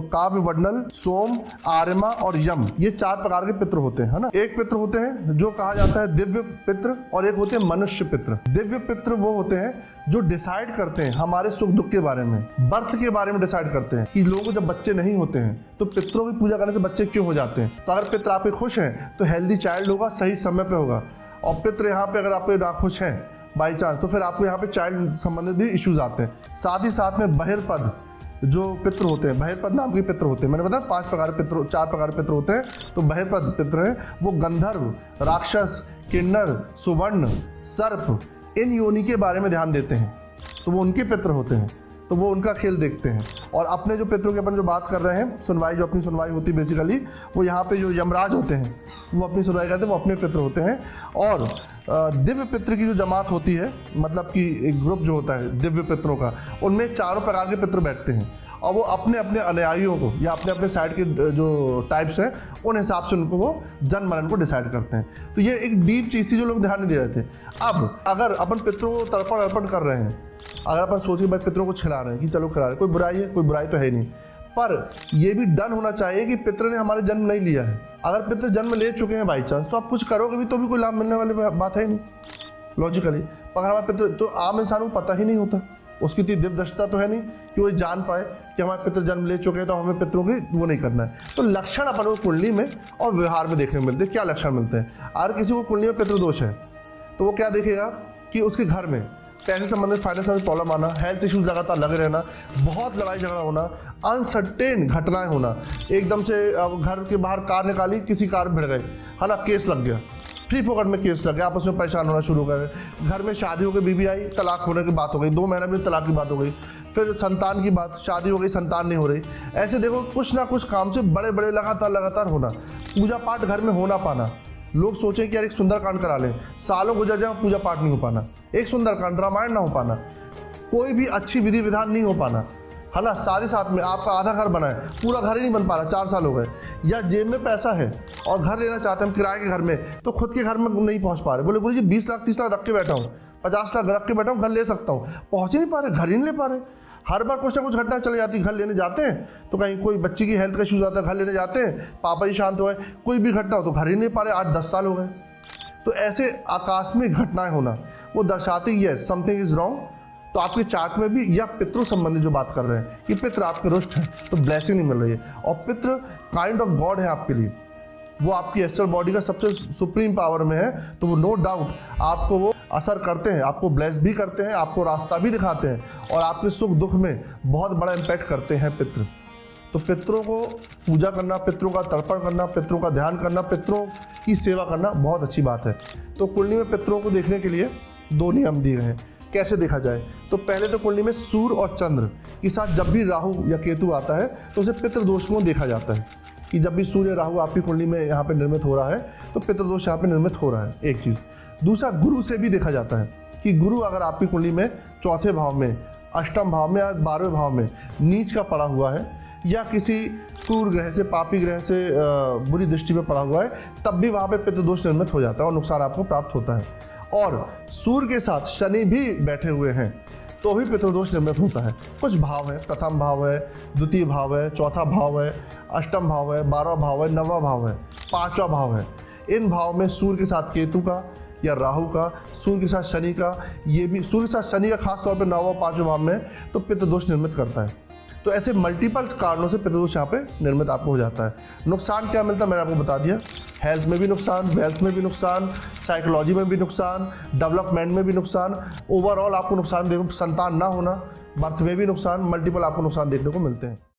काव्य, वर्णल, सोम, आर्यमा और यम, ये 4 प्रकार के पितृ होते हैं, है ना। एक पितृ होते हैं जो कहा जाता है दिव्य पितृ, और एक होते हैं मनुष्य पितृ। दिव्य पितृ वो होते हैं जो डिसाइड करते हैं हमारे सुख दुख के बारे में, बर्थ के बारे में डिसाइड करते हैं कि लोगों को जब बच्चे नहीं होते हैं तो पितरों की पूजा करने से बच्चे क्यों हो जाते हैं। तो अगर पितृ आपके खुश हैं तो हेल्दी चाइल्ड होगा, सही समय पे होगा। और पितृ यहाँ पे अगर आपके नाखुश हैं बाई चांस, तो फिर आपको यहाँ पे चाइल्ड संबंधित भी इश्यूज आते हैं। साथ ही साथ में बहिर्पद जो पितृ होते हैं, बहिर्पद नाम के पितृ होते हैं, मैंने बताया 4 प्रकार पितृ होते हैं। तो बहिर्पद पितृ हैं वो गंधर्व, राक्षस, किन्नर, सुवर्ण, सर्प, इन योनि के बारे में ध्यान देते हैं, तो वो उनके पितृ होते हैं, तो वो उनका खेल देखते हैं। और अपने जो पितरों के अपन जो बात कर रहे हैं, सुनवाई, जो अपनी सुनवाई होती है बेसिकली, वो यहाँ पे जो यमराज होते हैं वो अपनी सुनवाई करते हैं, वो अपने पितृ होते हैं। और दिव्य पितृ की जो जमात होती है, मतलब कि एक ग्रुप जो होता है दिव्य पितरों का, उनमें 4 प्रकार के पितृ बैठते हैं और वो अपने अपने अनुयायियों को या अपने अपने साइड के जो टाइप्स हैं उन हिसाब से उनको वो जन्म मरण को डिसाइड करते हैं। तो ये एक डीप चीज़ थी जो लोग ध्यान नहीं दे रहे थे। अब अगर अपन पितरों को तर्पण अर्पण कर रहे हैं, अगर अपन सोचिए भाई पितरों को खिला रहे हैं कि चलो खिला रहे हैं, कोई बुराई है? कोई बुराई तो है नहीं, पर ये भी डन होना चाहिए कि पितृ ने हमारे जन्म नहीं लिया है। अगर पितृ जन्म ले चुके हैं बाई चांस, तो आप कुछ करोगे भी तो भी कोई लाभ मिलने वाली बात है ही नहीं लॉजिकली। पर हमारे पितृ तो आम इंसान को पता ही नहीं होता, उसकी इतनी दिव्यदृष्टा तो है नहीं कि वो जान पाए कि हमारे पितृ जन्म ले चुके हैं तो हमें पितरों की वो नहीं करना है। तो लक्षण अपन को कुंडली में और व्यवहार में देखने को मिलते हैं। क्या लक्षण मिलते हैं? अगर किसी को कुंडली में पितृदोष है तो वो क्या देखेगा कि उसके घर में पैसे संबंधित, फाइनेंस संबंधित प्रॉब्लम आना, हेल्थ इश्यूज लगातार लगे रहना, बहुत लड़ाई झगड़ा होना, अनसर्टेन घटनाएं होना, एकदम से घर के बाहर कार निकाली, किसी कार में भिड़ गए, है ना, केस लग गया, फ्री फोकट में केस लग गया, आपस में परेशान होना शुरू कर गए। घर में शादी हो गई, बीबी आई, तलाक होने की बात हो गई, 2 महीने में तलाक की बात हो गई, फिर संतान की बात, शादी हो गई, संतान नहीं हो रही। ऐसे देखो कुछ ना कुछ काम से बड़े बड़े लगातार होना। पूजा पाठ घर में होना पाना, लोग सोचें कि यार एक सुंदरकांड करा लें, सालों गुजर जाए पूजा पाठ नहीं हो पाना, एक सुंदरकांड, रामायण ना हो पाना, कोई भी अच्छी विधि विधान नहीं हो पाना, है ना। साथ ही साथ में आपका आधा घर बना है, पूरा घर ही नहीं बन पा रहा, 4 साल हो गए। या जेब में पैसा है और घर लेना चाहते हैं हम किराए के घर में, तो खुद के घर में नहीं पहुंच पा रहे। बोले गुरु जी 20 लाख 30 लाख रख के बैठा हूँ, 50 लाख रख के बैठा हूँ, घर ले सकता हूँ, पहुँच ही नहीं पा रहे, घर ही नहीं ले पा रहे। हर बार कुछ ना कुछ घटना चली जाती, घर लेने जाते हैं तो कहीं कोई बच्ची की हेल्थ का इशूज आता है, घर लेने जाते हैं, पापा जी शांत हो गए, कोई भी घटना हो तो घर ही नहीं पा रहे, 8-10 साल हो गए। तो ऐसे आकस्मिक घटनाएं होना वो दर्शाती है समथिंग इज रॉन्ग। तो आपके चार्ट में भी या पितृ संबंधी जो बात कर रहे हैं कि पितृ आपके रुष्ट हैं तो ब्लेसिंग नहीं मिल रही है, और पितृ काइंड ऑफ गॉड है आपके लिए, वो आपकी एस्ट्रल बॉडी का सबसे सुप्रीम पावर में है, तो वो नो डाउट आपको वो असर करते हैं, आपको ब्लेस भी करते हैं, आपको रास्ता भी दिखाते हैं, और आपके सुख दुख में बहुत बड़ा इम्पैक्ट करते हैं पितृ। तो पितरों को पूजा करना, पितरों का तर्पण करना, पितरों का ध्यान करना, पितरों की सेवा करना बहुत अच्छी बात है। तो कुंडली में पितरों को देखने के लिए 2 नियम दिए गए हैं। कैसे देखा जाए? तो पहले तो कुंडली में सूर्य और चंद्र के साथ जब भी राहु या केतु आता है तो उसे पितृदोष को देखा जाता है कि जब भी सूर्य राहु आपकी कुंडली में यहाँ पे निर्मित हो रहा है तो पितृदोष यहाँ पे निर्मित हो रहा है, एक चीज़। दूसरा, गुरु से भी देखा जाता है कि गुरु अगर आपकी कुंडली में 4थे भाव में, 8वें भाव में या 12वें भाव में नीच का पड़ा हुआ है, या किसी क्रूर ग्रह से, पापी ग्रह से बुरी दृष्टि में पड़ा हुआ है, तब भी वहाँ पे पितृदोष निर्मित हो जाता है और नुकसान आपको प्राप्त होता है। और सूर्य के साथ शनि भी बैठे हुए हैं तो भी पितृदोष निर्मित होता है। कुछ भाव है, प्रथम भाव है, द्वितीय भाव है, 4था भाव है, 8वां भाव है, 12वां भाव है, 9वां भाव है, 5वां भाव है। इन भाव में सूर्य के साथ केतु का या राहु का, सूर्य के साथ शनि का, ये भी सूर्य के साथ शनि का खास तौर पे 9वां 5वां भाव में, तो पितृदोष निर्मित करता है। तो ऐसे मल्टीपल कारणों से पितृदोष यहाँ पे निर्मित आपको हो जाता है। नुकसान क्या मिलता है मैंने आपको बता दिया, हेल्थ में भी नुकसान, वेल्थ में भी नुकसान, साइकोलॉजी में भी नुकसान, डेवलपमेंट में भी नुकसान, ओवरऑल आपको नुकसान देखो, संतान ना होना, बर्थ में भी नुकसान, मल्टीपल आपको नुकसान देखने को मिलते हैं।